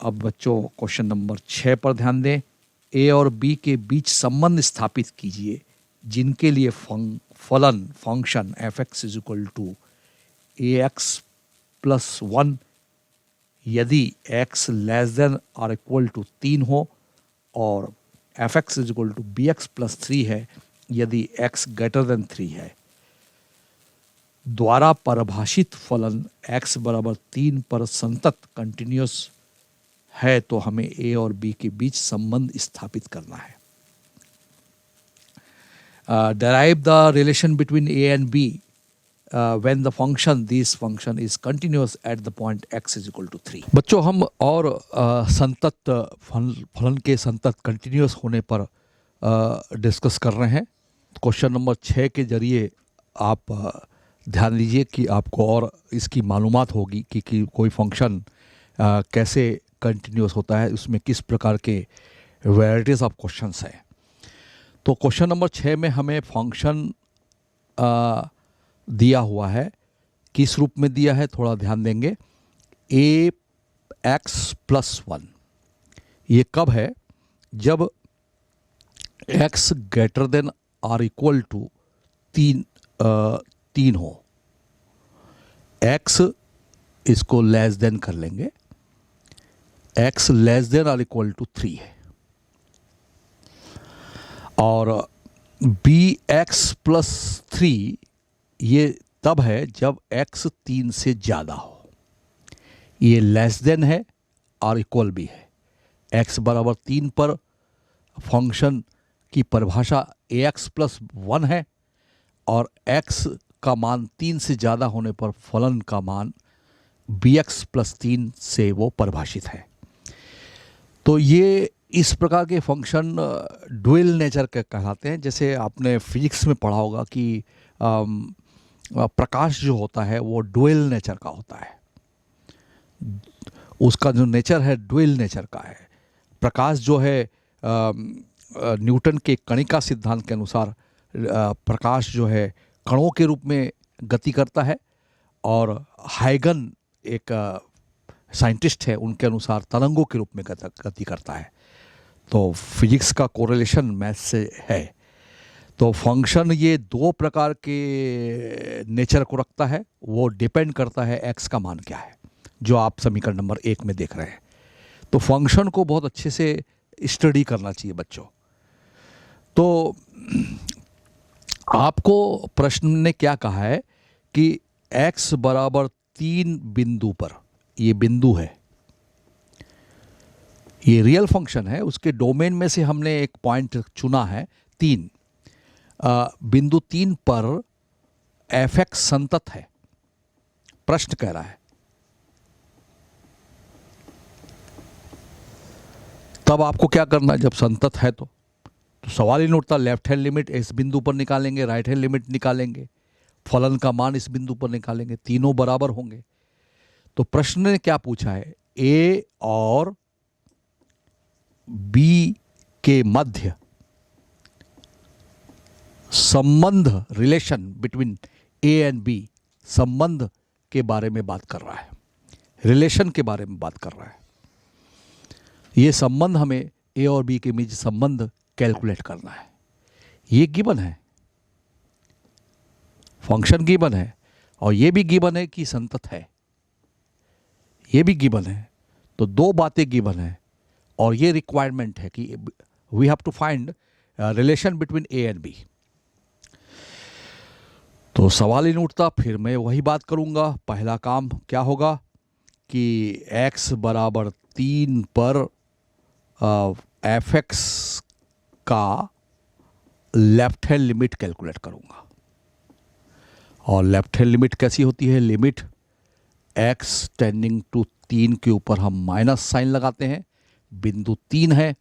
अब बच्चों question number 6 पर ध्यान दें। ए और बी के बीच संबंध स्थापित कीजिए जिनके लिए फलन function f x is equal to a x plus 1 यदि x लेस देन और इक्वल टू 3 हो, और f x is equal to b x plus 3 है यदि x ग्रेटर देन 3 है। द्वारा परिभाषित फलन x बराबर 3 पर संतत कंटिन्यूस है तो हमें a और b के बीच संबंध स्थापित करना है। Derive the relation between a and b when the this function is continuous at the point x is equal to 3। बच्चों हम और संतत फलन के संतत कंटिन्यूस होने पर डिस्कस कर रहे हैं। क्वेश्चन नंबर 6 के जरिए आप ध्यान दीजिए कि आपको और इसकी मालूमात होगी कि कोई फंक्शन कैसे कंटिन्यूस होता है, उसमें किस प्रकार के वैराइटीज़ ऑफ क्वेश्चंस हैं। तो क्वेश्चन नंबर 6 में हमें फंक्शन दिया हुआ है, किस रूप में दिया है थोड़ा ध्यान देंगे। ए एक्स प्लस 1 ये कब है? जब x ग्रेटर देन और इक्वल टू 3 हो। x इसको लेस देन कर लेंगे, x लेस देन और इक्वल टू 3 है। और बी एक्स प्लस 3 ये तब है जब x 3 से ज़्यादा हो। ये लेस देन है और इक्वल भी है। x बराबर 3 पर फंक्शन की परिभाषा ax प्लस 1 है और x का मान 3 से ज़्यादा होने पर फलन का मान bx प्लस 3 से वो परिभाषित है। तो ये इस प्रकार के फंक्शन ड्यूअल नेचर के कहलाते हैं। जैसे आपने फिजिक्स में पढ़ा होगा कि प्रकाश जो होता है वो ड्यूअल नेचर का होता है, उसका जो नेचर है ड्यूअल नेचर का है। प्रकाश जो है न्यूटन के कणिका सिद्धांत के अनुसार प्रकाश जो है कणों के रूप में गति करता है, और हाइगन एक साइंटिस्ट है, उनके अनुसार तरंगों के रूप में गति करता है। तो फिजिक्स का कोरिलेशन मैथ से है। तो फंक्शन ये दो प्रकार के नेचर को रखता है, वो डिपेंड करता है x का मान क्या है, जो आप समीकरण नंबर 1 में देख रहे हैं। तो फंक्शन को बहुत अच्छे से स्टडी करना चाहिए बच्चों। तो आपको प्रश्न ने क्या कहा है कि x बराबर 3 बिंदु पर, ये बिंदु है, ये रियल फंक्शन है, उसके डोमेन में से हमने एक पॉइंट चुना है 3। बिंदु 3 पर एफ एक्स संतत है, प्रश्न कह रहा है। तब आपको क्या करना है जब संतत है? तो सवाल ही नहीं उठता, लेफ्ट हैंड लिमिट इस बिंदु पर निकालेंगे, राइट हैंड लिमिट निकालेंगे, फलन का मान इस बिंदु पर निकालेंगे, तीनों बराबर होंगे। तो प्रश्न ने क्या पूछा है? ए और बी के मध्य संबंध, relation between a and b, संबंध के बारे में बात कर रहा है, रिलेशन के बारे में बात कर रहा है। ये संबंध हमें ए और बी के बीच संबंध कैलकुलेट करना है। ये गिवन है, फंक्शन गिवन है, और ये भी गिवन है कि संतत है, ये भी गिवन है। तो दो बातें गिवन है और ये रिक्वायरमेंट है कि we have to find relation between a and b. तो सवाल ही नहीं उठता, फिर मैं वही बात करूंगा। पहला काम क्या होगा कि x बराबर 3 पर एफ एक्स का लेफ्ट हैंड लिमिट कैलकुलेट करूंगा। और लेफ्ट हैंड लिमिट कैसी होती है? लिमिट x टेंडिंग टू 3 के ऊपर हम माइनस साइन लगाते हैं, बिंदु 3 है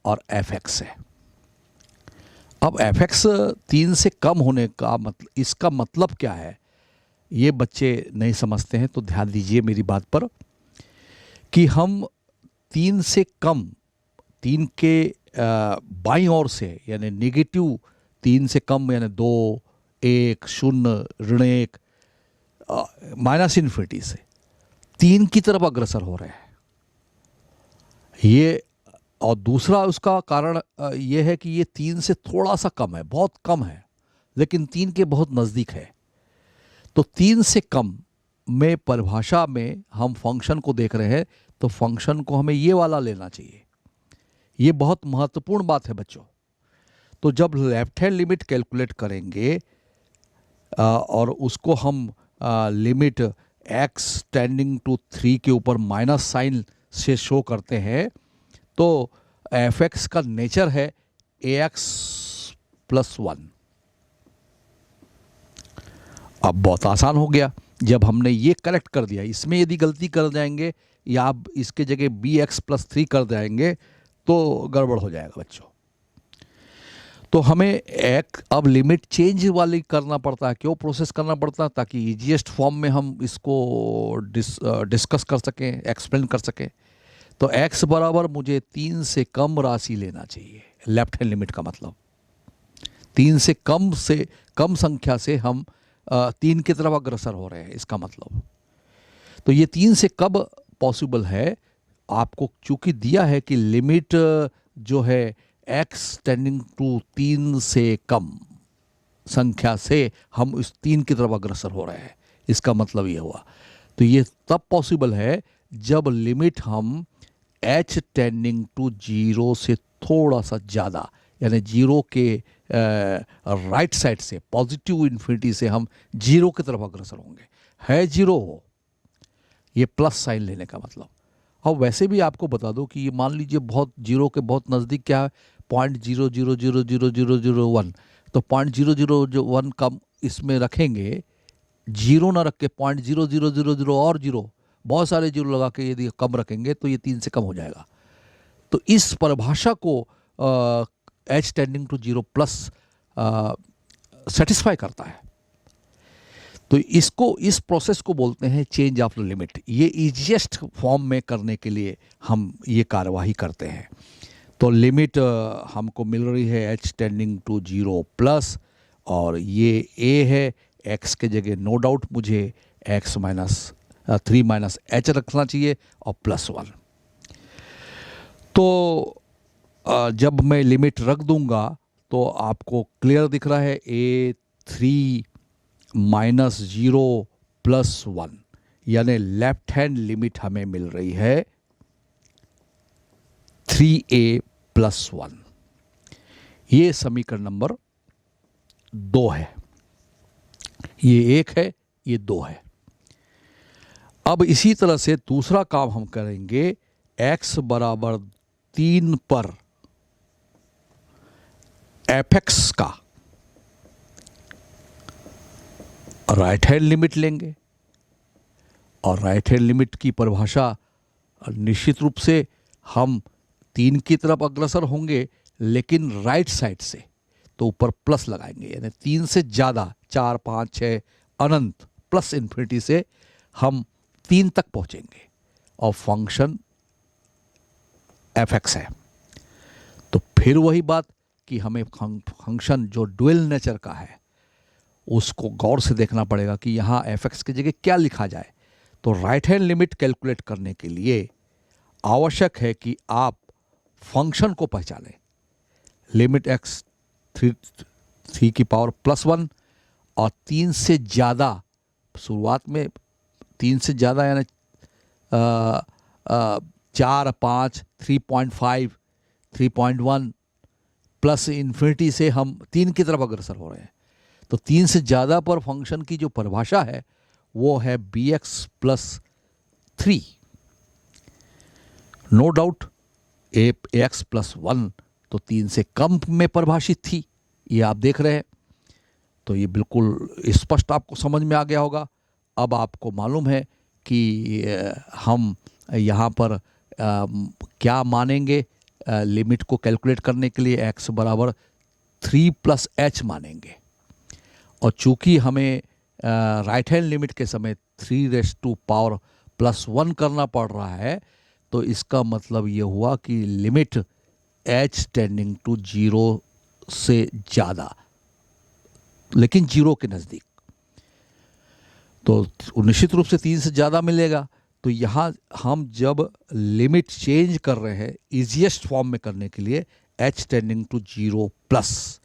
और एफ एक्स है। अब एफ एक्स 3 से कम होने का मतलब, इसका मतलब क्या है ये बच्चे नहीं समझते हैं। तो ध्यान दीजिए मेरी बात पर कि हम 3 से कम, 3 के बाईं ओर से, यानी नेगेटिव 3 से कम, यानी 2, 1, 0, ऋण 1, माइनस इन्फिनिटी से 3 की तरफ अग्रसर हो रहे हैं। ये और दूसरा उसका कारण ये है कि ये 3 से थोड़ा सा कम है, बहुत कम है, लेकिन 3 के बहुत नज़दीक है। तो 3 से कम में परिभाषा में हम फंक्शन को देख रहे हैं, तो फंक्शन को हमें ये वाला लेना चाहिए। ये बहुत महत्वपूर्ण बात है बच्चों। तो जब लेफ्ट हैंड लिमिट कैलकुलेट करेंगे और उसको हम लिमिट x टेंडिंग टू 3 के ऊपर माइनस साइन से शो करते हैं, तो fx का नेचर है ax प्लस 1। अब बहुत आसान हो गया जब हमने ये करेक्ट कर दिया। इसमें यदि गलती कर जाएंगे या आप इसके जगह bx प्लस 3 कर जाएंगे तो गड़बड़ हो जाएगा बच्चों। तो हमें एक अब लिमिट चेंज वाली करना पड़ता है। क्यों प्रोसेस करना पड़ता है? ताकि ईजीएस्ट फॉर्म में हम इसको डिस्कस कर सकें, एक्सप्लेन कर सकें। तो x बराबर मुझे 3 से कम राशि लेना चाहिए। लेफ्ट हैंड लिमिट का मतलब 3 से कम संख्या से हम 3 की तरफ अग्रसर हो रहे हैं, इसका मतलब। तो ये 3 से कब पॉसिबल है? आपको चूंकि दिया है कि लिमिट जो है x टेंडिंग टू 3 से कम संख्या से हम इस 3 की तरफ अग्रसर हो रहे हैं, इसका मतलब ये हुआ। तो ये तब पॉसिबल है जब लिमिट हम h टेंडिंग टू 0 से थोड़ा सा ज़्यादा, यानी 0 के राइट साइड से, पॉजिटिव इन्फिनिटी से हम 0 की तरफ अग्रसर होंगे। है 0 हो, ये प्लस साइन लेने का मतलब। और वैसे भी आपको बता दो कि ये मान लीजिए बहुत 0 के बहुत नज़दीक क्या है, 0.00000001। तो 0.0001 कम इसमें रखेंगे, 0 ना रख के 0.0000 और 0, बहुत सारे 0 लगा के यदि कम रखेंगे तो ये 3 से कम हो जाएगा। तो इस परिभाषा को h tending to 0 plus satisfy करता है। तो इस प्रोसेस को बोलते हैं चेंज ऑफ द लिमिट। ये इजीएस्ट फॉर्म में करने के लिए हम ये कार्यवाही करते हैं। तो लिमिट हमको मिल रही है h टेंडिंग टू 0 प्लस, और ये a है, x के जगह नो डाउट मुझे x माइनस 3 माइनस h रखना चाहिए और प्लस 1। तो जब मैं लिमिट रख दूंगा तो आपको क्लियर दिख रहा है a3 माइनस 0 प्लस 1, यानी लेफ्ट हैंड लिमिट हमें मिल रही है 3a प्लस 1। ये समीकरण नंबर 2 है। ये 1 है, ये 2 है। अब इसी तरह से दूसरा काम हम करेंगे। x बराबर 3 पर fx का राइट हैंड लिमिट लेंगे, और राइट हैंड लिमिट की परिभाषा निश्चित रूप से हम 3 की तरफ अग्रसर होंगे, लेकिन राइट साइड से, तो ऊपर प्लस लगाएंगे, यानी 3 से ज़्यादा, 4 5 6 अनंत प्लस इन्फिनिटी से हम 3 तक पहुंचेंगे, और फंक्शन fx है। तो फिर वही बात कि हमें फंक्शन जो ड्यूअल नेचर का है उसको गौर से देखना पड़ेगा कि यहाँ fx की जगह क्या लिखा जाए। तो राइट हैंड लिमिट कैलकुलेट करने के लिए आवश्यक है कि आप फंक्शन को पहचानें। लिमिट x 3 की पावर प्लस 1 और 3 से ज़्यादा, शुरुआत में 3 से ज़्यादा यानी 4 5 3.5 3.1 प्लस इन्फिनिटी से हम 3 की तरफ अग्रसर हो रहे हैं। तो 3 से ज़्यादा पर फंक्शन की जो परिभाषा है वो है bx plus 3। No doubt ax plus 1 तो 3 से कम में परिभाषित थी, ये आप देख रहे हैं। तो ये बिल्कुल स्पष्ट आपको समझ में आ गया होगा। अब आपको मालूम है कि हम यहाँ पर क्या मानेंगे। लिमिट को कैलकुलेट करने के लिए x बराबर 3 प्लस h मानेंगे, और चूंकि हमें राइट हैंड लिमिट के समय 3⁻1 करना पड़ रहा है, तो इसका मतलब ये हुआ कि लिमिट h टेंडिंग टू 0 से ज़्यादा, लेकिन 0 के नज़दीक, तो निश्चित रूप से 3 से ज़्यादा मिलेगा। तो यहाँ हम जब लिमिट चेंज कर रहे हैं इजीएस्ट फॉर्म में करने के लिए h टेंडिंग टू 0 प्लस,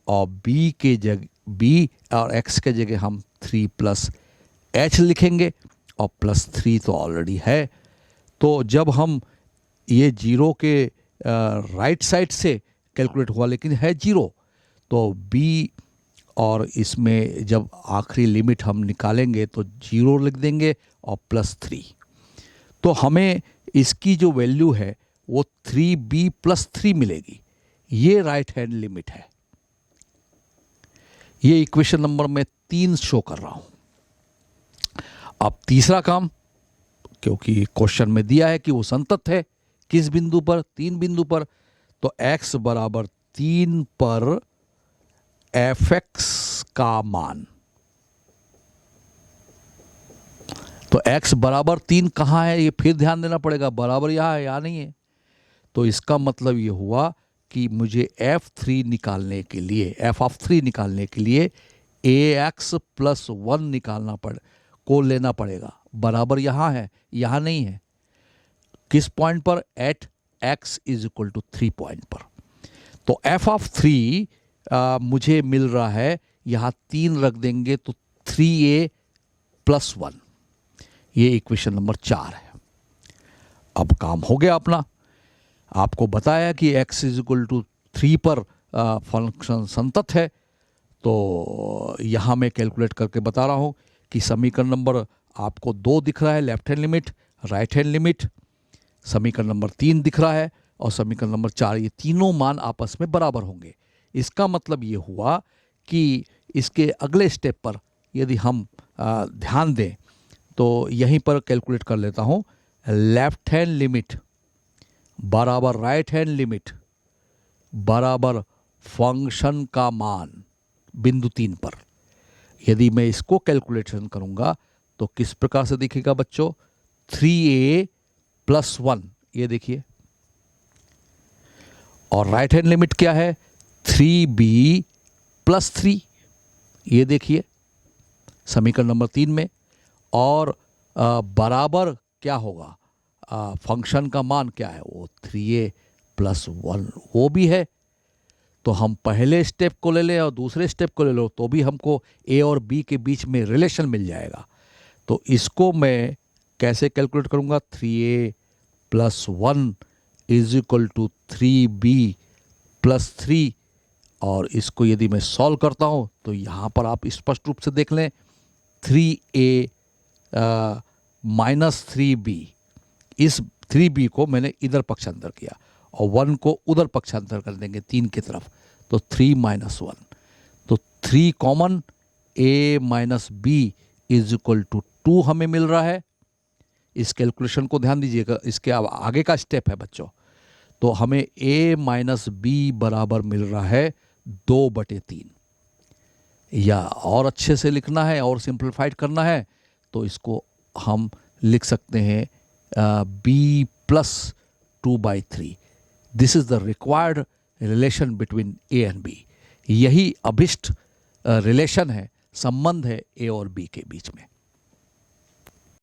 और b के जगह b और x के जगह हम 3 प्लस h लिखेंगे, और प्लस 3 तो ऑलरेडी है। तो जब हम ये 0 के राइट साइड से कैलकुलेट हुआ लेकिन है 0, तो b और इसमें जब आखिरी लिमिट हम निकालेंगे तो 0 लिख देंगे और प्लस 3। तो हमें इसकी जो वैल्यू है वो 3b प्लस 3 मिलेगी। ये राइट हैंड लिमिट है। ये इक्वेशन नंबर में 3 शो कर रहा हूं। अब तीसरा काम, क्योंकि क्वेश्चन में दिया है कि वो संतत है, किस बिंदु पर? 3 बिंदु पर। तो x बराबर 3 पर fx का मान, तो x बराबर 3 कहाँ है ये फिर ध्यान देना पड़ेगा। बराबर यहाँ है, यहाँ नहीं है। तो इसका मतलब ये हुआ कि मुझे f3 निकालने के लिए, f ऑफ 3 निकालने के लिए ax प्लस 1 निकालना को लेना पड़ेगा। बराबर यहाँ है, यहाँ नहीं है। किस पॉइंट पर? At x is equal to 3 point पर। तो f ऑफ 3 मुझे मिल रहा है, यहाँ 3 रख देंगे तो 3a प्लस 1। ये इक्वेशन नंबर 4 है। अब काम हो गया अपना। आपको बताया कि x इज इक्वल टू 3 पर फंक्शन संतत है। तो यहाँ मैं कैलकुलेट करके बता रहा हूँ कि समीकरण नंबर आपको 2 दिख रहा है, left hand limit, right hand limit. समीकरण नंबर 3 दिख रहा है और समीकरण नंबर 4, ये तीनों मान आपस में बराबर होंगे। इसका मतलब ये हुआ कि इसके अगले स्टेप पर यदि हम ध्यान दें तो यहीं पर कैलकुलेट कर लेता हूँ। लेफ्ट हैंड लिमिट बराबर राइट हैंड लिमिट बराबर फंक्शन का मान बिंदु 3 पर। यदि मैं इसको कैलकुलेशन करूंगा तो किस प्रकार से दिखेगा बच्चों? 3a प्लस 1, ये देखिए। और राइट हैंड लिमिट क्या है? 3b प्लस 3, ये देखिए समीकरण नंबर 3 में। और बराबर क्या होगा? फंक्शन का मान क्या है? वो 3a प्लस 1 वो भी है। तो हम पहले स्टेप को ले लें और दूसरे स्टेप को ले लो तो भी हमको a और b के बीच में रिलेशन मिल जाएगा। तो इसको मैं कैसे कैलकुलेट करूंगा? 3a plus 1 is equal to 3b plus 3। और इसको यदि मैं सॉल्व करता हूं तो यहाँ पर आप स्पष्ट रूप से देख लें, 3a माइनस 3b, इस 3b को मैंने इधर पक्षांतर किया और 1 को उधर पक्षांतर कर देंगे 3 की तरफ, तो 3 माइनस 1। तो 3 common, a minus b is equal to 2 हमें मिल रहा है। इस कैलकुलेशन को ध्यान दीजिएगा, इसके आगे का स्टेप है बच्चों। तो हमें a माइनस b बराबर मिल रहा है 2/3। या और अच्छे से लिखना है और सिंप्लीफाइड करना है तो इसको हम लिख सकते हैं b plus 2/3। This is the required relation between a and b। यही अभिष्ट रिलेशन है, संबंध है a और b के बीच में।